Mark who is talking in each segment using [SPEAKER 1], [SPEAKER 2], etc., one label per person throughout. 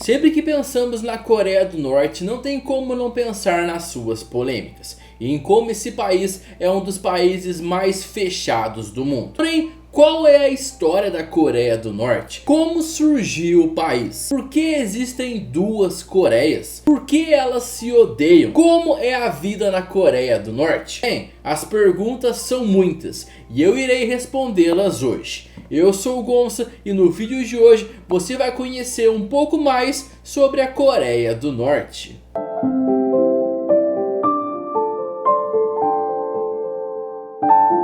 [SPEAKER 1] Sempre que pensamos na Coreia do Norte, não tem como não pensar nas suas polêmicas e em como esse país é um dos países mais fechados do mundo. Porém, qual é a história da Coreia do Norte? Como surgiu o país? Por que existem duas Coreias? Por que elas se odeiam? Como é a vida na Coreia do Norte? Bem, as perguntas são muitas e eu irei respondê-las hoje. Eu sou o Gonça e no vídeo de hoje você vai conhecer um pouco mais sobre a Coreia do Norte.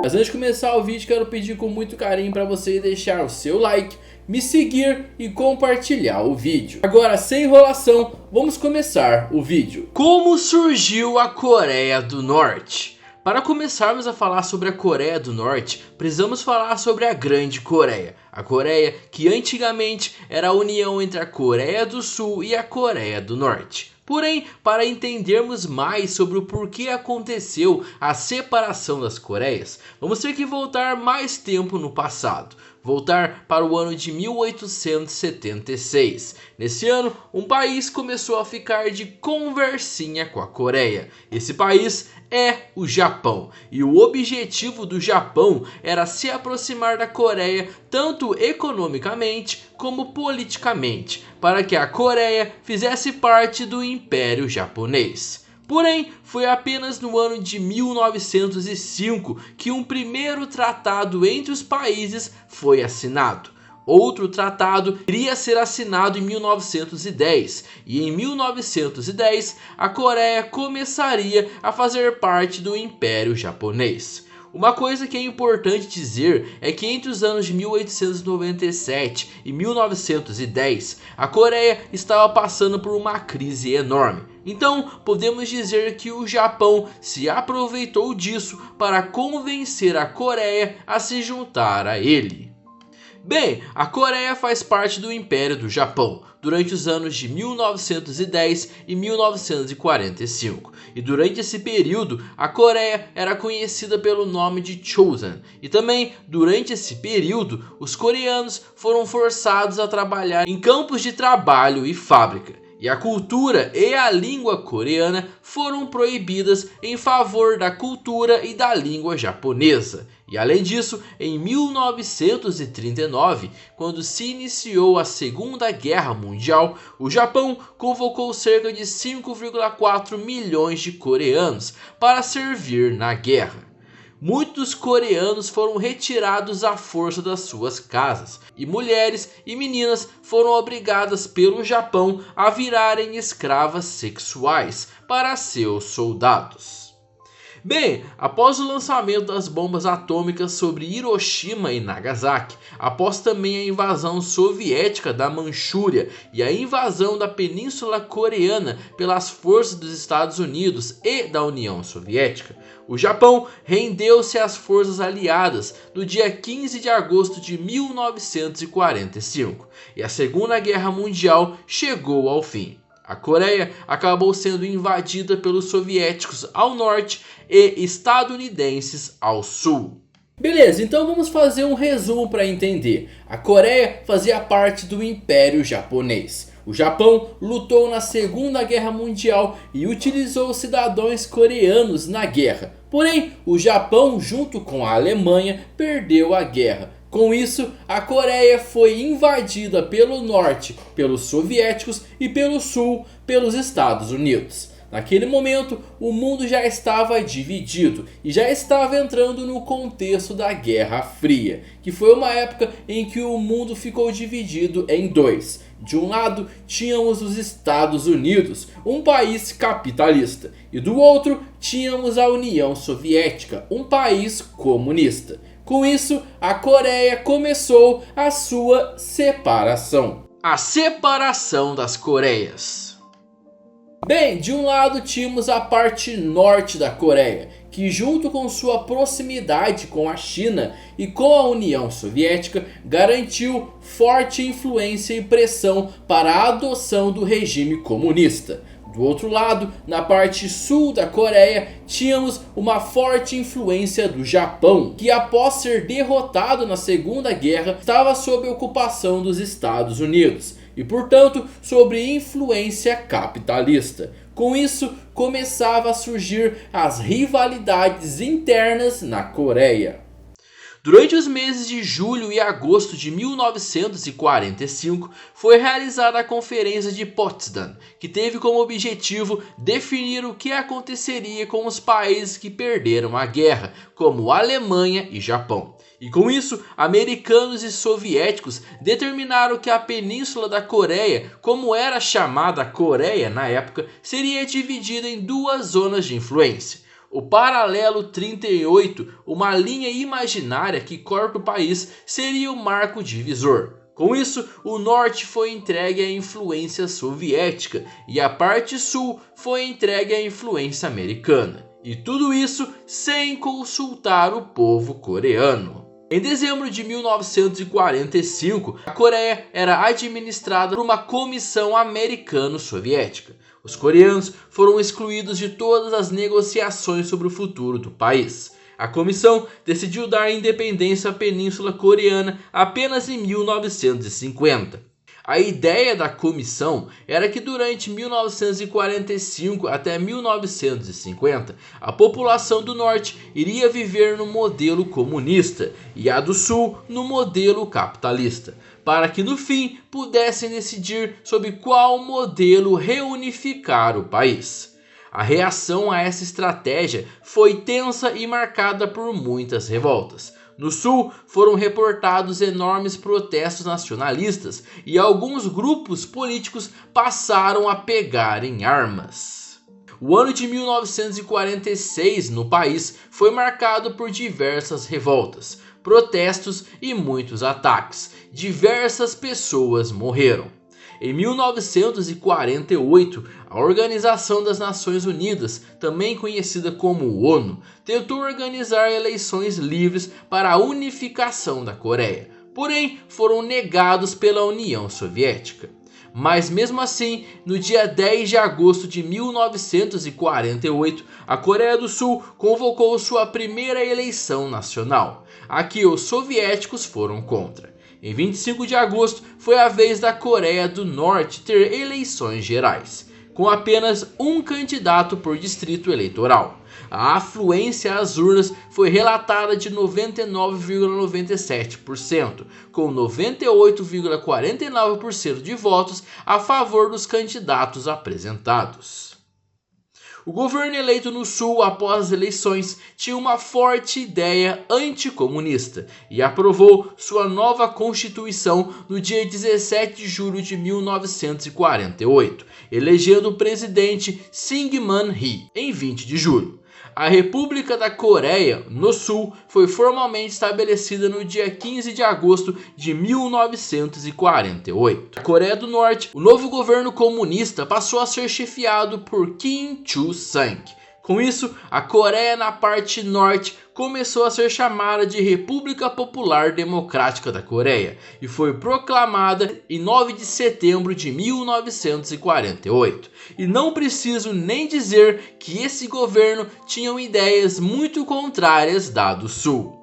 [SPEAKER 1] Mas antes de começar o vídeo, quero pedir com muito carinho para você deixar o seu like, me seguir e compartilhar o vídeo. Agora, sem enrolação, vamos começar o vídeo. Como surgiu a Coreia do Norte? Para começarmos a falar sobre a Coreia do Norte, precisamos falar sobre a Grande Coreia. A Coreia que antigamente era a união entre a Coreia do Sul e a Coreia do Norte. Porém, para entendermos mais sobre o porquê aconteceu a separação das Coreias, vamos ter que voltar mais tempo no passado. Voltar para o ano de 1876. Nesse ano, um país começou a ficar de conversinha com a Coreia. Esse país é o Japão. E o objetivo do Japão era se aproximar da Coreia tanto economicamente como politicamente, para que a Coreia fizesse parte do Império Japonês. Porém, foi apenas no ano de 1905 que um primeiro tratado entre os países foi assinado. Outro tratado iria ser assinado em 1910 e em 1910 a Coreia começaria a fazer parte do Império Japonês. Uma coisa que é importante dizer é que entre os anos de 1897 e 1910 a Coreia estava passando por uma crise enorme. Então podemos dizer que o Japão se aproveitou disso para convencer a Coreia a se juntar a ele. Bem, a Coreia faz parte do Império do Japão durante os anos de 1910 e 1945. E durante esse período, a Coreia era conhecida pelo nome de Chosun. E também, durante esse período, os coreanos foram forçados a trabalhar em campos de trabalho e fábrica. E a cultura e a língua coreana foram proibidas em favor da cultura e da língua japonesa. E além disso, em 1939, quando se iniciou a Segunda Guerra Mundial, o Japão convocou cerca de 5,4 milhões de coreanos para servir na guerra. Muitos coreanos foram retirados à força das suas casas e mulheres e meninas foram obrigadas pelo Japão a virarem escravas sexuais para seus soldados. Bem, após o lançamento das bombas atômicas sobre Hiroshima e Nagasaki, após também a invasão soviética da Manchúria e a invasão da Península Coreana pelas forças dos Estados Unidos e da União Soviética, o Japão rendeu-se às forças aliadas no dia 15 de agosto de 1945 e a Segunda Guerra Mundial chegou ao fim. A Coreia acabou sendo invadida pelos soviéticos ao norte e estadunidenses ao sul. Beleza, então vamos fazer um resumo para entender. A Coreia fazia parte do Império Japonês. O Japão lutou na Segunda Guerra Mundial e utilizou cidadãos coreanos na guerra. Porém, o Japão, junto com a Alemanha, perdeu a guerra. Com isso, a Coreia foi invadida pelo norte pelos soviéticos e pelo sul pelos Estados Unidos. Naquele momento, o mundo já estava dividido e já estava entrando no contexto da Guerra Fria, que foi uma época em que o mundo ficou dividido em dois. De um lado, tínhamos os Estados Unidos, um país capitalista, e do outro, tínhamos a União Soviética, um país comunista. Com isso, a Coreia começou a sua separação. A separação das Coreias. Bem, de um lado tínhamos a parte norte da Coreia, que junto com sua proximidade com a China e com a União Soviética, garantiu forte influência e pressão para a adoção do regime comunista. Do outro lado, na parte sul da Coreia, tínhamos uma forte influência do Japão, que após ser derrotado na Segunda Guerra, estava sob ocupação dos Estados Unidos. e, portanto, sobre influência capitalista. Com isso, começava a surgir as rivalidades internas na Coreia. Durante os meses de julho e agosto de 1945, foi realizada a Conferência de Potsdam, que teve como objetivo definir o que aconteceria com os países que perderam a guerra, como Alemanha e Japão. E com isso, americanos e soviéticos determinaram que a Península da Coreia, como era chamada Coreia na época, seria dividida em duas zonas de influência. O paralelo 38, uma linha imaginária que corta o país, seria o marco divisor. Com isso, o norte foi entregue à influência soviética e a parte sul foi entregue à influência americana. E tudo isso sem consultar o povo coreano. Em dezembro de 1945, a Coreia era administrada por uma comissão americano-soviética. Os coreanos foram excluídos de todas as negociações sobre o futuro do país. A comissão decidiu dar independência à Península Coreana apenas em 1950. A ideia da comissão era que durante 1945 até 1950, a população do norte iria viver no modelo comunista e a do sul no modelo capitalista, para que no fim pudessem decidir sobre qual modelo reunificar o país. A reação a essa estratégia foi tensa e marcada por muitas revoltas. No sul foram reportados enormes protestos nacionalistas e alguns grupos políticos passaram a pegar em armas. O ano de 1946 no país foi marcado por diversas revoltas, protestos e muitos ataques. Diversas pessoas morreram. Em 1948, a Organização das Nações Unidas, também conhecida como ONU, tentou organizar eleições livres para a unificação da Coreia, porém foram negados pela União Soviética. Mas mesmo assim, no dia 10 de agosto de 1948, a Coreia do Sul convocou sua primeira eleição nacional, a que os soviéticos foram contra. Em 25 de agosto foi a vez da Coreia do Norte ter eleições gerais, com apenas um candidato por distrito eleitoral. A afluência às urnas foi relatada de 99,97%, com 98,49% de votos a favor dos candidatos apresentados. O governo eleito no Sul após as eleições tinha uma forte ideia anticomunista e aprovou sua nova Constituição no dia 17 de julho de 1948, elegendo o presidente Syngman Rhee em 20 de julho. A República da Coreia, no Sul, foi formalmente estabelecida no dia 15 de agosto de 1948. Na Coreia do Norte, o novo governo comunista passou a ser chefiado por Kim Il-sung. Com isso, a Coreia na parte norte começou a ser chamada de República Popular Democrática da Coreia e foi proclamada em 9 de setembro de 1948. E não preciso nem dizer que esse governo tinha ideias muito contrárias da do Sul.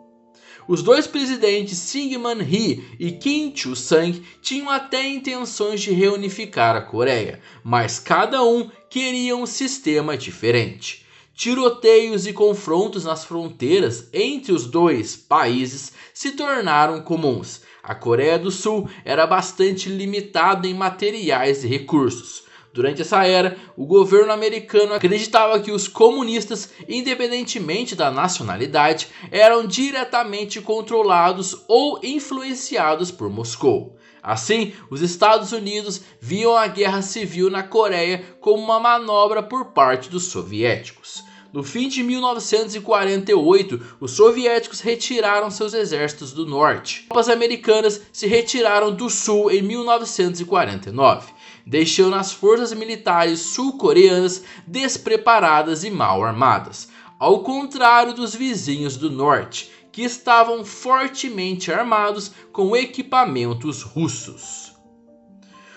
[SPEAKER 1] Os dois presidentes Syngman Rhee e Kim Il-sung tinham até intenções de reunificar a Coreia, mas cada um queria um sistema diferente. Tiroteios e confrontos nas fronteiras entre os dois países se tornaram comuns. A Coreia do Sul era bastante limitada em materiais e recursos. Durante essa era, o governo americano acreditava que os comunistas, independentemente da nacionalidade, eram diretamente controlados ou influenciados por Moscou. Assim, os Estados Unidos viam a guerra civil na Coreia como uma manobra por parte dos soviéticos. No fim de 1948, os soviéticos retiraram seus exércitos do norte. As tropas americanas se retiraram do sul em 1949, deixando as forças militares sul-coreanas despreparadas e mal armadas, ao contrário dos vizinhos do norte, que estavam fortemente armados com equipamentos russos.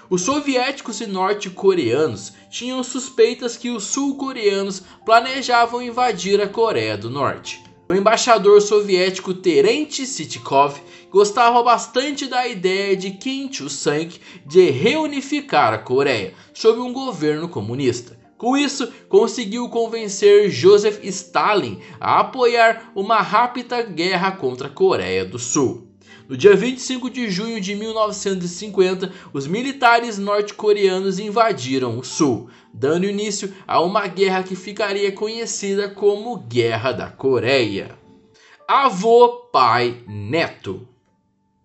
[SPEAKER 1] Os soviéticos e norte-coreanos tinham suspeitas que os sul-coreanos planejavam invadir a Coreia do Norte. O embaixador soviético Terent Sitkov gostava bastante da ideia de Kim Il-sung de reunificar a Coreia sob um governo comunista. Com isso, conseguiu convencer Joseph Stalin a apoiar uma rápida guerra contra a Coreia do Sul. No dia 25 de junho de 1950, os militares norte-coreanos invadiram o Sul, dando início a uma guerra que ficaria conhecida como Guerra da Coreia. Avô, pai, neto.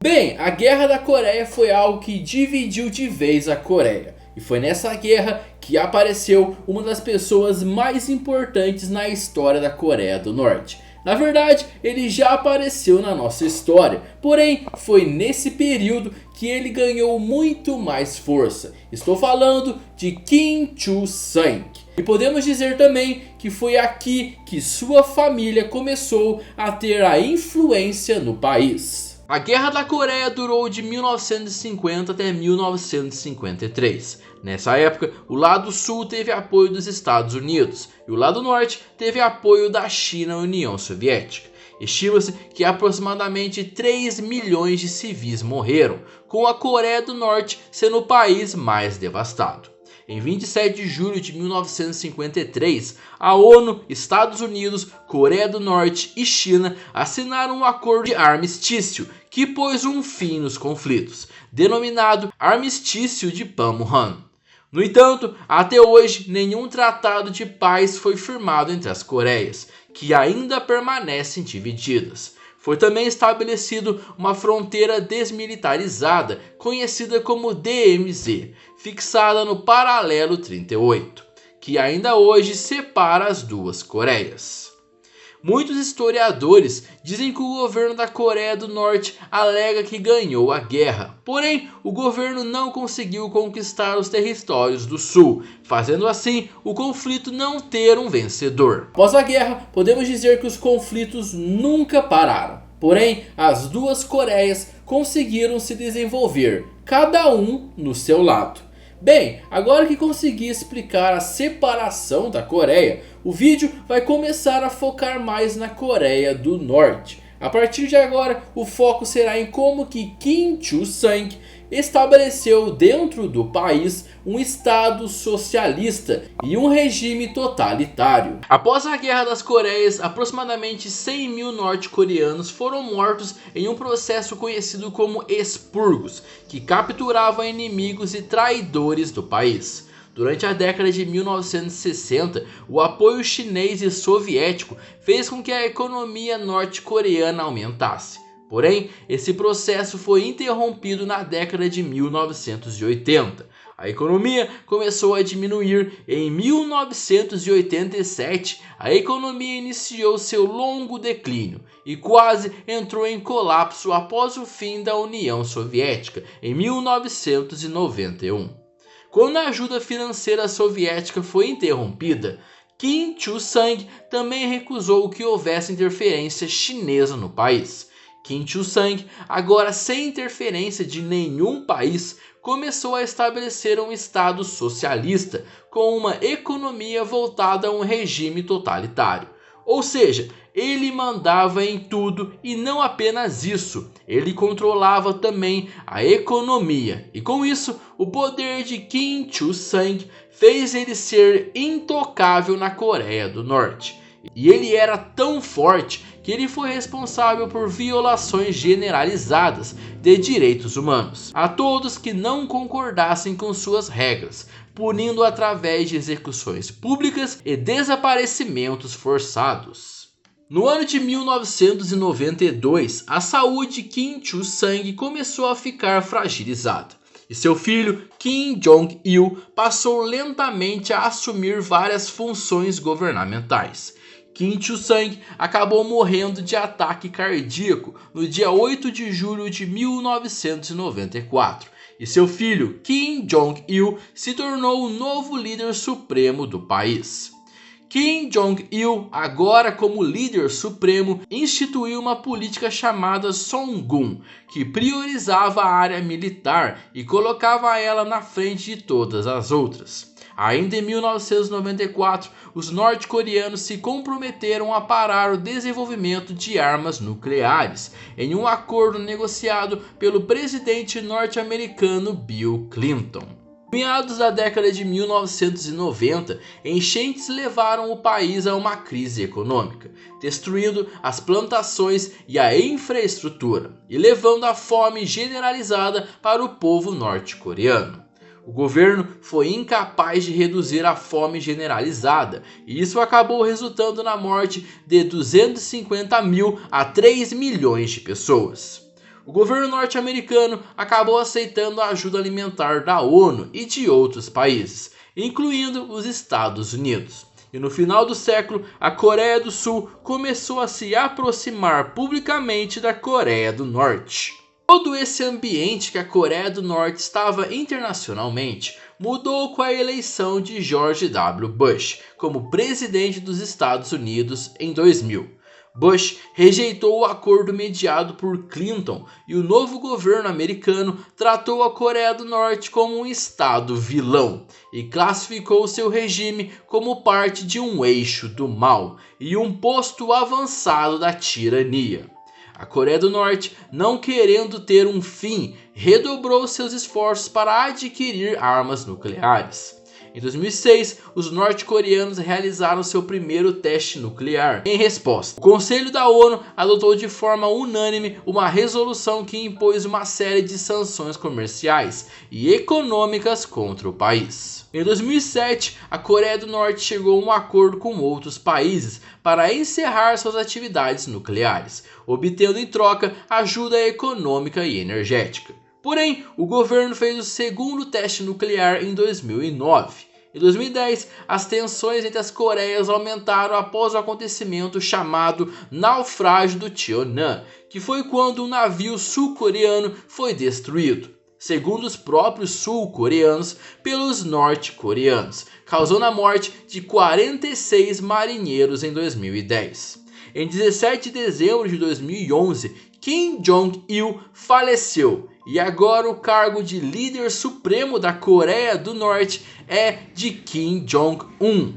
[SPEAKER 1] Bem, a Guerra da Coreia foi algo que dividiu de vez a Coreia. E foi nessa guerra que apareceu uma das pessoas mais importantes na história da Coreia do Norte. Na verdade, ele já apareceu na nossa história, porém foi nesse período que ele ganhou muito mais força. Estou falando de Kim Il-sung. E podemos dizer também que foi aqui que sua família começou a ter a influência no país. A Guerra da Coreia durou de 1950 até 1953. Nessa época, o lado sul teve apoio dos Estados Unidos e o lado norte teve apoio da China e União Soviética. Estima-se que aproximadamente 3 milhões de civis morreram, com a Coreia do Norte sendo o país mais devastado. Em 27 de julho de 1953, a ONU, Estados Unidos, Coreia do Norte e China assinaram um acordo de armistício que pôs um fim nos conflitos, denominado Armistício de Panmunjom. No entanto, até hoje, nenhum tratado de paz foi firmado entre as Coreias, que ainda permanecem divididas. Foi também estabelecido uma fronteira desmilitarizada, conhecida como DMZ, fixada no paralelo 38, que ainda hoje separa as duas Coreias. Muitos historiadores dizem que o governo da Coreia do Norte alega que ganhou a guerra, porém o governo não conseguiu conquistar os territórios do Sul, fazendo assim o conflito não ter um vencedor. Após a guerra, podemos dizer que os conflitos nunca pararam, porém as duas Coreias conseguiram se desenvolver, cada um no seu lado. Bem, agora que consegui explicar a separação da Coreia, o vídeo vai começar a focar mais na Coreia do Norte. A partir de agora, o foco será em como que Kim Il-sung estabeleceu dentro do país um estado socialista e um regime totalitário. Após a Guerra das Coreias, aproximadamente 100 mil norte-coreanos foram mortos em um processo conhecido como expurgos, que capturavam inimigos e traidores do país. Durante a década de 1960, o apoio chinês e soviético fez com que a economia norte-coreana aumentasse. Porém, esse processo foi interrompido na década de 1980. A economia começou a diminuir e em 1987 a economia iniciou seu longo declínio e quase entrou em colapso após o fim da União Soviética em 1991. Quando a ajuda financeira soviética foi interrompida, Kim Il-sung também recusou que houvesse interferência chinesa no país. Kim Il-sung, agora sem interferência de nenhum país, começou a estabelecer um estado socialista com uma economia voltada a um regime totalitário. Ou seja, ele mandava em tudo e não apenas isso, ele controlava também a economia. E com isso, o poder de Kim Il-sung fez ele ser intocável na Coreia do Norte. E ele era tão forte que ele foi responsável por violações generalizadas de direitos humanos a todos que não concordassem com suas regras, punindo através de execuções públicas e desaparecimentos forçados. No ano de 1992, a saúde de Kim Il-sung começou a ficar fragilizada. E seu filho, Kim Jong-il, passou lentamente a assumir várias funções governamentais. Kim Il-sung acabou morrendo de ataque cardíaco no dia 8 de julho de 1994. E seu filho, Kim Jong-il, se tornou o novo líder supremo do país. Kim Jong-il, agora como líder supremo, instituiu uma política chamada Songun, que priorizava a área militar e colocava ela na frente de todas as outras. Ainda em 1994, os norte-coreanos se comprometeram a parar o desenvolvimento de armas nucleares, em um acordo negociado pelo presidente norte-americano Bill Clinton. Meados da década de 1990, enchentes levaram o país a uma crise econômica, destruindo as plantações e a infraestrutura, e levando a fome generalizada para o povo norte-coreano. O governo foi incapaz de reduzir a fome generalizada, e isso acabou resultando na morte de 250 mil a 3 milhões de pessoas. O governo norte-americano acabou aceitando a ajuda alimentar da ONU e de outros países, incluindo os Estados Unidos. E no final do século, a Coreia do Sul começou a se aproximar publicamente da Coreia do Norte. Todo esse ambiente que a Coreia do Norte estava internacionalmente mudou com a eleição de George W. Bush como presidente dos Estados Unidos em 2000. Bush rejeitou o acordo mediado por Clinton e o novo governo americano tratou a Coreia do Norte como um estado vilão e classificou seu regime como parte de um eixo do mal e um posto avançado da tirania. A Coreia do Norte, não querendo ter um fim, redobrou seus esforços para adquirir armas nucleares. Em 2006, os norte-coreanos realizaram seu primeiro teste nuclear. Em resposta, o Conselho da ONU adotou de forma unânime uma resolução que impôs uma série de sanções comerciais e econômicas contra o país. Em 2007, a Coreia do Norte chegou a um acordo com outros países para encerrar suas atividades nucleares, obtendo em troca ajuda econômica e energética. Porém, o governo fez o segundo teste nuclear em 2009. Em 2010, as tensões entre as Coreias aumentaram após o acontecimento chamado Naufrágio do Cheonan, que foi quando um navio sul-coreano foi destruído, segundo os próprios sul-coreanos, pelos norte-coreanos, causando a morte de 46 marinheiros em 2010. Em 17 de dezembro de 2011, Kim Jong-il faleceu e agora o cargo de líder supremo da Coreia do Norte é de Kim Jong-un.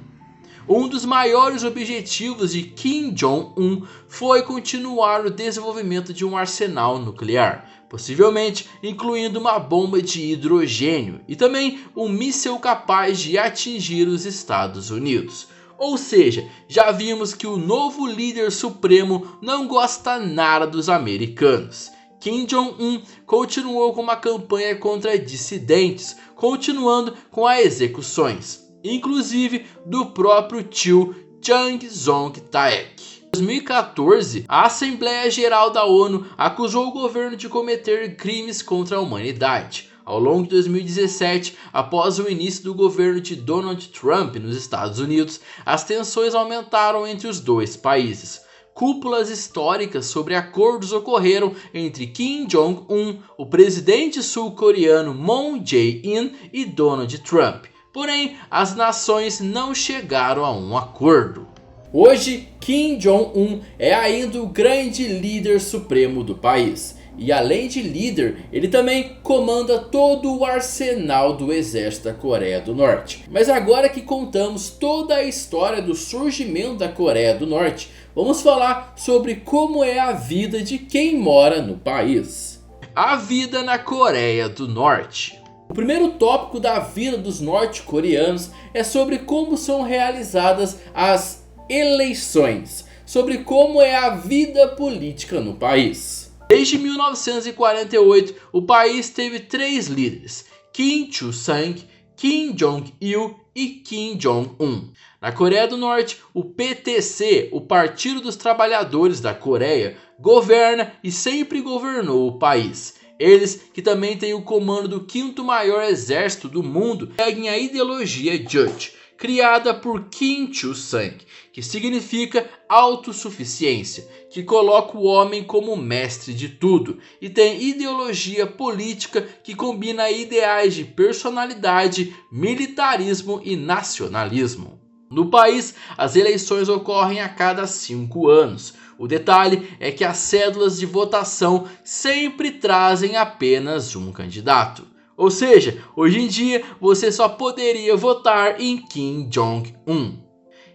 [SPEAKER 1] Um dos maiores objetivos de Kim Jong-un foi continuar o desenvolvimento de um arsenal nuclear, possivelmente incluindo uma bomba de hidrogênio e também um míssil capaz de atingir os Estados Unidos. Ou seja, já vimos que o novo líder supremo não gosta nada dos americanos. Kim Jong-un continuou com uma campanha contra dissidentes, continuando com as execuções, inclusive do próprio tio Jang Song-taek. Em 2014, a Assembleia Geral da ONU acusou o governo de cometer crimes contra a humanidade. Ao longo de 2017, após o início do governo de Donald Trump nos Estados Unidos, as tensões aumentaram entre os dois países. Cúpulas históricas sobre acordos ocorreram entre Kim Jong-un, o presidente sul-coreano Moon Jae-in e Donald Trump. Porém, as nações não chegaram a um acordo. Hoje, Kim Jong-un é ainda o grande líder supremo do país. E além de líder, ele também comanda todo o arsenal do exército da Coreia do Norte. Mas agora que contamos toda a história do surgimento da Coreia do Norte, vamos falar sobre como é a vida de quem mora no país. A vida na Coreia do Norte. O primeiro tópico da vida dos norte-coreanos é sobre como são realizadas as eleições, sobre como é a vida política no país. Desde 1948, o país teve 3 líderes, Kim Il-sung, Kim Jong-il e Kim Jong-un. Na Coreia do Norte, o PTC, o Partido dos Trabalhadores da Coreia, governa e sempre governou o país. Eles, que também têm o comando do 5º maior exército do mundo, seguem a ideologia Juche, criada por Kim Il-sung, que significa autossuficiência, que coloca o homem como mestre de tudo, e tem ideologia política que combina ideais de personalidade, militarismo e nacionalismo. No país, as eleições ocorrem a cada 5 anos. O detalhe é que as cédulas de votação sempre trazem apenas um candidato. Ou seja, hoje em dia você só poderia votar em Kim Jong-un.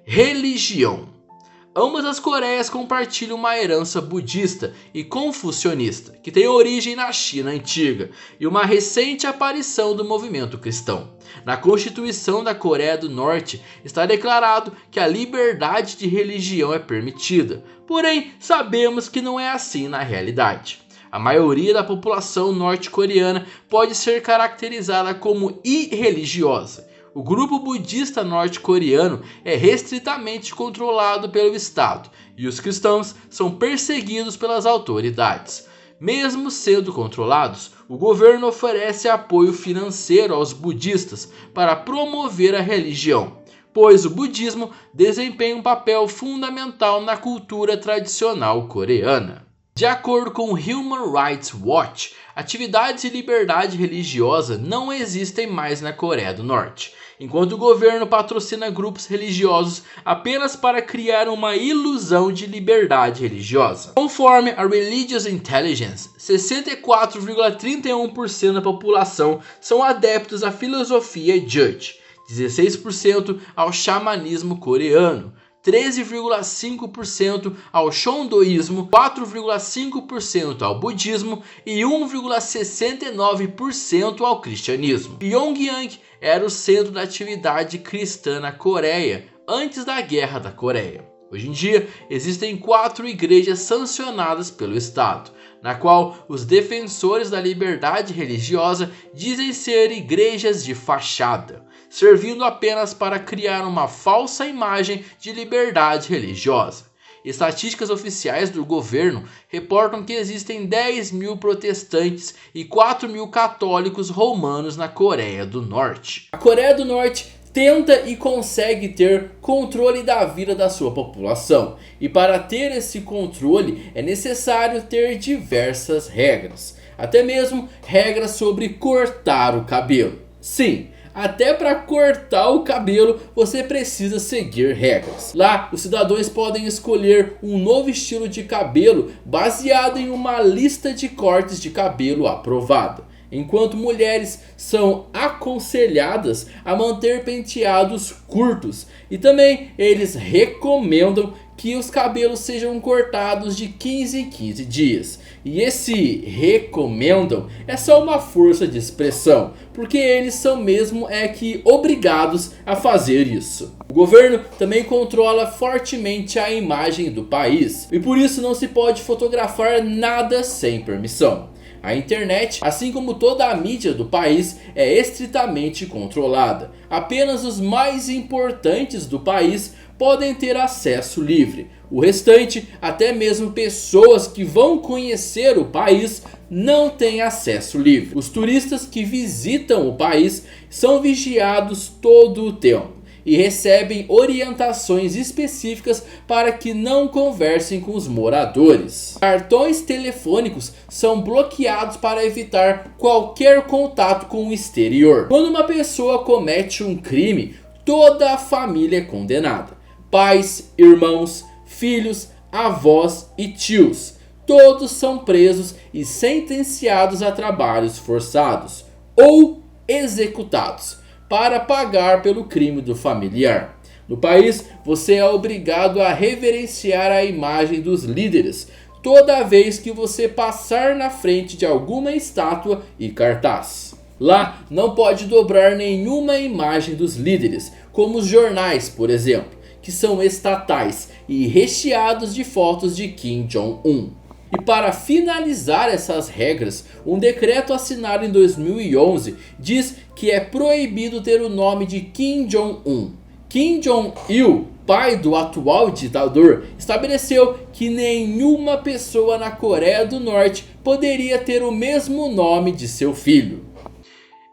[SPEAKER 1] Religião. Ambas as Coreias compartilham uma herança budista e confucionista, que tem origem na China antiga, e uma recente aparição do movimento cristão. Na Constituição da Coreia do Norte está declarado que a liberdade de religião é permitida, porém sabemos que não é assim na realidade. A maioria da população norte-coreana pode ser caracterizada como irreligiosa. O grupo budista norte-coreano é restritamente controlado pelo Estado e os cristãos são perseguidos pelas autoridades. Mesmo sendo controlados, o governo oferece apoio financeiro aos budistas para promover a religião, pois o budismo desempenha um papel fundamental na cultura tradicional coreana. De acordo com o Human Rights Watch, atividades de liberdade religiosa não existem mais na Coreia do Norte, enquanto o governo patrocina grupos religiosos apenas para criar uma ilusão de liberdade religiosa. Conforme a Religious Intelligence, 64,31% da população são adeptos à filosofia Jute, 16% ao xamanismo coreano, 13,5% ao Shondoísmo, 4,5% ao budismo e 1,69% ao cristianismo. Pyongyang era o centro da atividade cristã na Coreia antes da Guerra da Coreia. Hoje em dia, existem 4 igrejas sancionadas pelo Estado, na qual os defensores da liberdade religiosa dizem ser igrejas de fachada, servindo apenas para criar uma falsa imagem de liberdade religiosa. Estatísticas oficiais do governo reportam que existem 10 mil protestantes e 4 mil católicos romanos na Coreia do Norte. A Coreia do Norte tenta e consegue ter controle da vida da sua população. E para ter esse controle é necessário ter diversas regras. Até mesmo regras sobre cortar o cabelo. Sim, até para cortar o cabelo você precisa seguir regras. Lá os cidadãos podem escolher um novo estilo de cabelo baseado em uma lista de cortes de cabelo aprovada. Enquanto mulheres são aconselhadas a manter penteados curtos. E também eles recomendam que os cabelos sejam cortados de 15 em 15 dias. E esse recomendam é só uma força de expressão, porque eles são mesmo que obrigados a fazer isso. O governo também controla fortemente a imagem do país, e por isso não se pode fotografar nada sem permissão. A internet, assim como toda a mídia do país, é estritamente controlada. Apenas os mais importantes do país podem ter acesso livre. O restante, até mesmo pessoas que vão conhecer o país, não têm acesso livre. Os turistas que visitam o país são vigiados todo o tempo e recebem orientações específicas para que não conversem com os moradores. Cartões telefônicos são bloqueados para evitar qualquer contato com o exterior. Quando uma pessoa comete um crime, toda a família é condenada. Pais, irmãos, filhos, avós e tios. Todos são presos e sentenciados a trabalhos forçados ou executados para pagar pelo crime do familiar. No país, você é obrigado a reverenciar a imagem dos líderes toda vez que você passar na frente de alguma estátua e cartaz. Lá não pode dobrar nenhuma imagem dos líderes, como os jornais, por exemplo, que são estatais e recheados de fotos de Kim Jong-un. E para finalizar essas regras, um decreto assinado em 2011 diz que é proibido ter o nome de Kim Jong-un. Kim Jong-il, pai do atual ditador, estabeleceu que nenhuma pessoa na Coreia do Norte poderia ter o mesmo nome de seu filho.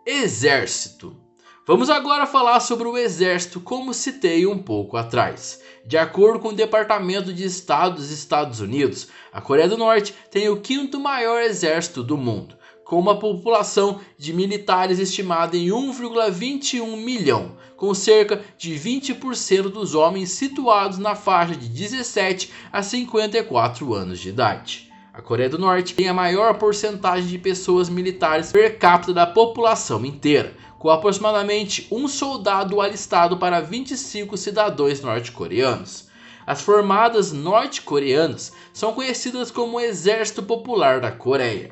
[SPEAKER 1] Exército. Vamos agora falar sobre o exército, como citei um pouco atrás. De acordo com o Departamento de Estado dos Estados Unidos, a Coreia do Norte tem o 5º maior exército do mundo, com uma população de militares estimada em 1,21 milhão, com cerca de 20% dos homens situados na faixa de 17 a 54 anos de idade. A Coreia do Norte tem a maior porcentagem de pessoas militares per capita da população inteira, com aproximadamente um soldado alistado para 25 cidadãos norte-coreanos. As formadas norte-coreanas são conhecidas como o Exército Popular da Coreia.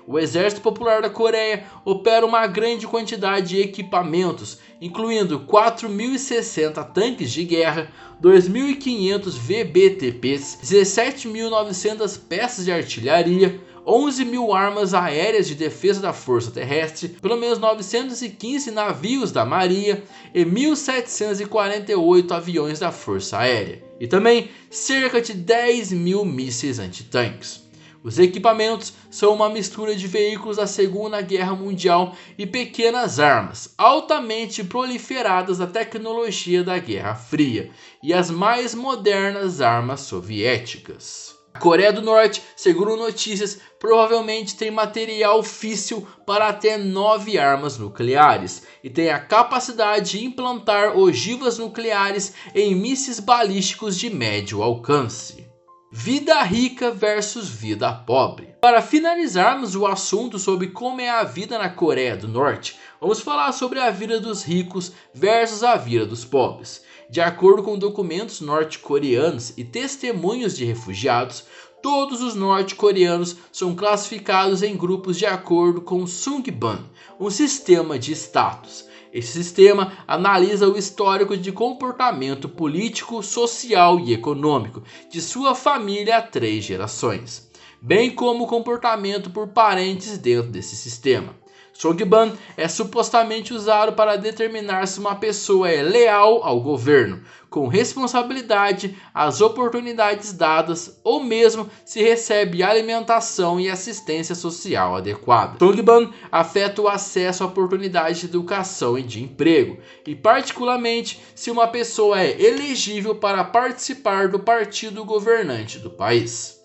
[SPEAKER 1] O Exército Popular da Coreia opera uma grande quantidade de equipamentos, incluindo 4.060 tanques de guerra, 2.500 VBTPs, 17.900 peças de artilharia, 11.000 armas aéreas de defesa da força terrestre, pelo menos 915 navios da marinha e 1.748 aviões da força aérea, e também cerca de 10.000 mísseis antitanques. Os equipamentos são uma mistura de veículos da Segunda Guerra Mundial e pequenas armas, altamente proliferadas da tecnologia da Guerra Fria e as mais modernas armas soviéticas. A Coreia do Norte, segundo notícias, provavelmente tem material físsil para até 9 armas nucleares e tem a capacidade de implantar ogivas nucleares em mísseis balísticos de médio alcance. Vida rica versus vida pobre. Para finalizarmos o assunto sobre como é a vida na Coreia do Norte, vamos falar sobre a vida dos ricos versus a vida dos pobres. De acordo com documentos norte-coreanos e testemunhos de refugiados, todos os norte-coreanos são classificados em grupos de acordo com o Sungbun, um sistema de status. Esse sistema analisa o histórico de comportamento político, social e econômico de sua família há 3 gerações, bem como o comportamento por parentes dentro desse sistema. Sungbun é supostamente usado para determinar se uma pessoa é leal ao governo, com responsabilidade às oportunidades dadas ou mesmo se recebe alimentação e assistência social adequada. Sungbun afeta o acesso a oportunidades de educação e de emprego, e particularmente se uma pessoa é elegível para participar do partido governante do país.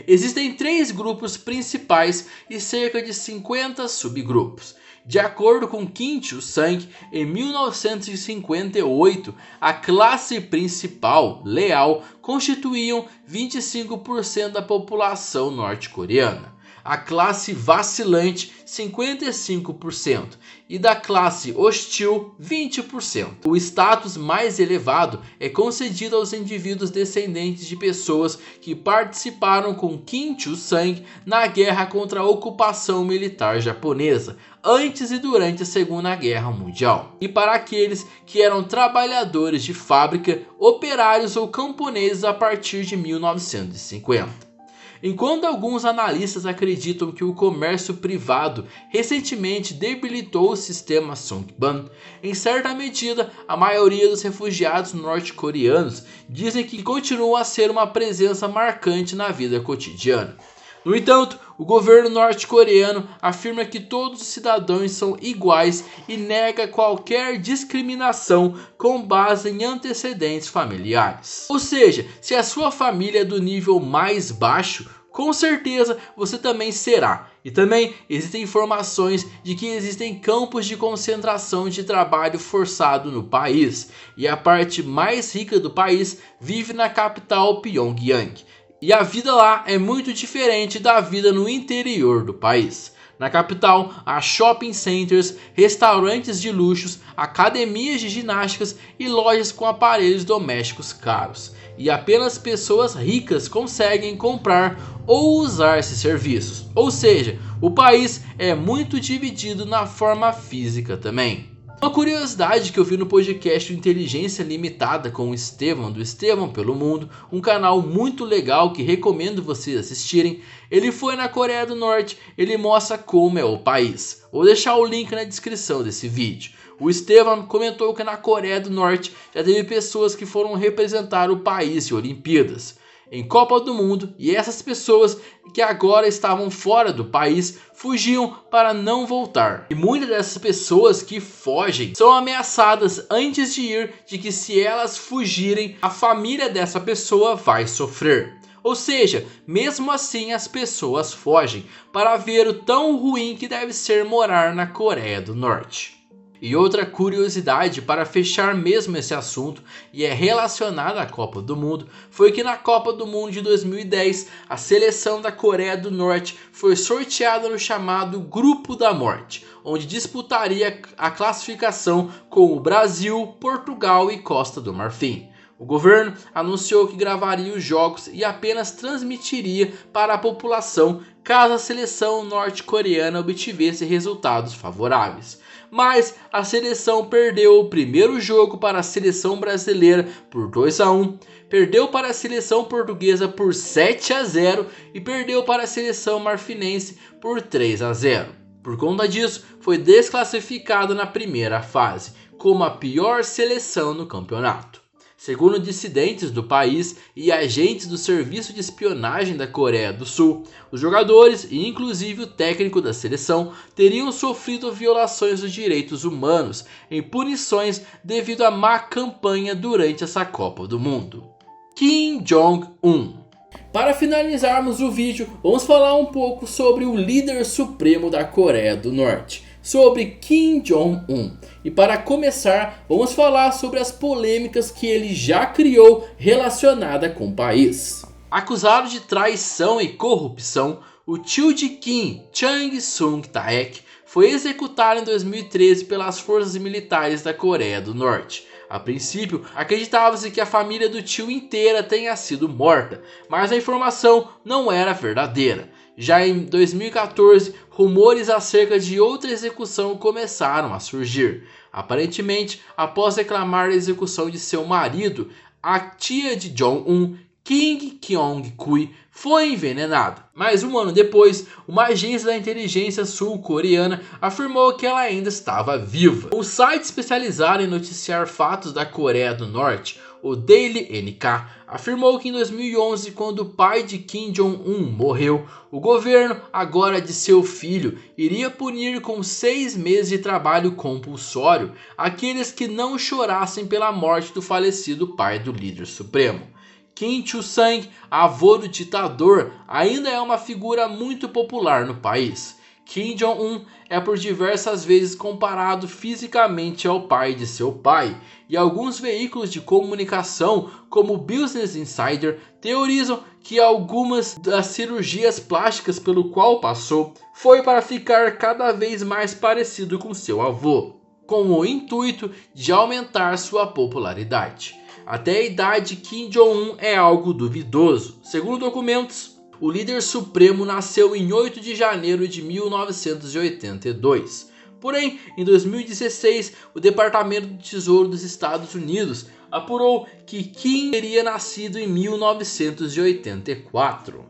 [SPEAKER 1] Existem 3 grupos principais e cerca de 50 subgrupos. De acordo com Kim Il-sung, em 1958, a classe principal, leal, constituíam 25% da população norte-coreana. A classe vacilante, 55%, e da classe hostil, 20%. O status mais elevado é concedido aos indivíduos descendentes de pessoas que participaram com Kim Il-sung na guerra contra a ocupação militar japonesa, antes e durante a Segunda Guerra Mundial, e para aqueles que eram trabalhadores de fábrica, operários ou camponeses a partir de 1950. Enquanto alguns analistas acreditam que o comércio privado recentemente debilitou o sistema Sungbun, em certa medida a maioria dos refugiados norte-coreanos dizem que continua a ser uma presença marcante na vida cotidiana. No entanto, o governo norte-coreano afirma que todos os cidadãos são iguais e nega qualquer discriminação com base em antecedentes familiares. Ou seja, se a sua família é do nível mais baixo, com certeza você também será. E também existem informações de que existem campos de concentração de trabalho forçado no país, e a parte mais rica do país vive na capital Pyongyang. E a vida lá é muito diferente da vida no interior do país. Na capital, há shopping centers, restaurantes de luxos, academias de ginásticas e lojas com aparelhos domésticos caros. E apenas pessoas ricas conseguem comprar ou usar esses serviços. Ou seja, o país é muito dividido na forma física também. Uma curiosidade que eu vi no podcast Inteligência Limitada com o Estevão, do Estevão pelo Mundo, um canal muito legal que recomendo vocês assistirem. Ele foi na Coreia do Norte, ele mostra como é o país. Vou deixar o link na descrição desse vídeo. O Estevão comentou que na Coreia do Norte já teve pessoas que foram representar o país em Olimpíadas, em Copa do Mundo, e essas pessoas que agora estavam fora do país fugiam para não voltar. E muitas dessas pessoas que fogem são ameaçadas antes de ir de que se elas fugirem, a família dessa pessoa vai sofrer. Ou seja, mesmo assim as pessoas fogem para ver o tão ruim que deve ser morar na Coreia do Norte. E outra curiosidade para fechar mesmo esse assunto, e é relacionada à Copa do Mundo, foi que na Copa do Mundo de 2010 a seleção da Coreia do Norte foi sorteada no chamado Grupo da Morte, onde disputaria a classificação com o Brasil, Portugal e Costa do Marfim. O governo anunciou que gravaria os jogos e apenas transmitiria para a população caso a seleção norte-coreana obtivesse resultados favoráveis. Mas a seleção perdeu o primeiro jogo para a seleção brasileira por 2-1, perdeu para a seleção portuguesa por 7-0 e perdeu para a seleção marfinense por 3-0. Por conta disso, foi desclassificado na primeira fase, como a pior seleção no campeonato. Segundo dissidentes do país e agentes do serviço de espionagem da Coreia do Sul, os jogadores e inclusive o técnico da seleção teriam sofrido violações dos direitos humanos em punições devido à má campanha durante essa Copa do Mundo. Kim Jong-un. Para finalizarmos o vídeo, vamos falar um pouco sobre o líder supremo da Coreia do Norte, sobre Kim Jong-un. E para começar, vamos falar sobre as polêmicas que ele já criou relacionada com o país. Acusado de traição e corrupção, o tio de Kim, Chung Sung-taek, foi executado em 2013 pelas forças militares da Coreia do Norte. A princípio, acreditava-se que a família do tio inteira tenha sido morta, mas a informação não era verdadeira. Já em 2014, rumores acerca de outra execução começaram a surgir. Aparentemente, após reclamar da execução de seu marido, a tia de Jong-un, Kim Kyong-kui, foi envenenada. Mas um ano depois, uma agência da inteligência sul-coreana afirmou que ela ainda estava viva. Um site especializado em noticiar fatos da Coreia do Norte, o Daily NK, afirmou que em 2011, quando o pai de Kim Jong-un morreu, o governo, agora de seu filho, iria punir com 6 meses de trabalho compulsório aqueles que não chorassem pela morte do falecido pai do líder supremo. Kim Chu-sang, avô do ditador, ainda é uma figura muito popular no país. Kim Jong-un é por diversas vezes comparado fisicamente ao pai de seu pai, e alguns veículos de comunicação, como o Business Insider, teorizam que algumas das cirurgias plásticas pelo qual passou foi para ficar cada vez mais parecido com seu avô, com o intuito de aumentar sua popularidade. Até a idade de Kim Jong-un é algo duvidoso. Segundo documentos, o líder supremo nasceu em 8 de janeiro de 1982. Porém, em 2016, o Departamento do Tesouro dos Estados Unidos apurou que Kim teria nascido em 1984.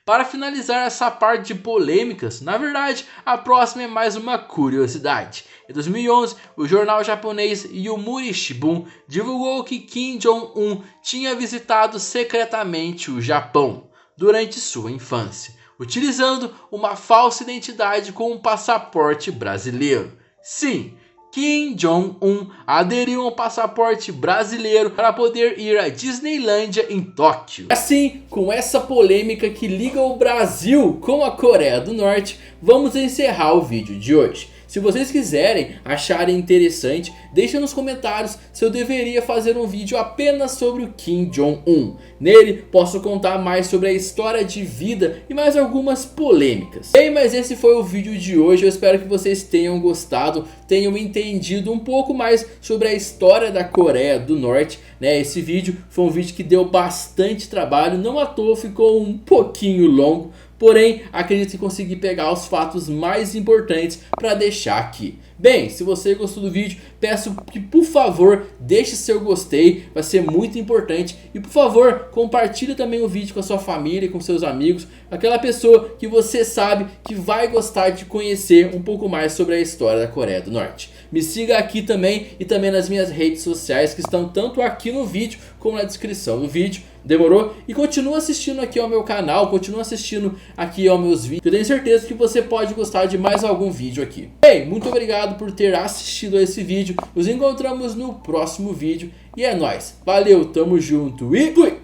[SPEAKER 1] Para finalizar essa parte de polêmicas, na verdade, a próxima é mais uma curiosidade. Em 2011, o jornal japonês Yomiuri Shimbun divulgou que Kim Jong-un tinha visitado secretamente o Japão durante sua infância, utilizando uma falsa identidade com um passaporte brasileiro. Sim, Kim Jong-un aderiu a um passaporte brasileiro para poder ir à Disneylândia em Tóquio. Assim, com essa polêmica que liga o Brasil com a Coreia do Norte, vamos encerrar o vídeo de hoje. Se vocês quiserem, acharem interessante, deixem nos comentários se eu deveria fazer um vídeo apenas sobre o Kim Jong-un. Nele posso contar mais sobre a história de vida e mais algumas polêmicas. Bem, mas esse foi o vídeo de hoje. Eu espero que vocês tenham gostado, tenham entendido um pouco mais sobre a história da Coreia do Norte, né? Esse vídeo foi um vídeo que deu bastante trabalho, não à toa ficou um pouquinho longo. Porém, acredito que consegui pegar os fatos mais importantes para deixar aqui. Bem, se você gostou do vídeo, peço que por favor deixe seu gostei, vai ser muito importante. E por favor, compartilhe também o vídeo com a sua família, com seus amigos, aquela pessoa que você sabe que vai gostar de conhecer um pouco mais sobre a história da Coreia do Norte. Me siga aqui também e também nas minhas redes sociais que estão tanto aqui no vídeo como na descrição do vídeo. Demorou? E continua assistindo aqui ao meu canal, continua assistindo aqui aos meus vídeos. Eu tenho certeza que você pode gostar de mais algum vídeo aqui. Bem, muito obrigado por ter assistido a esse vídeo. Nos encontramos no próximo vídeo. E é nóis. Valeu, tamo junto e fui!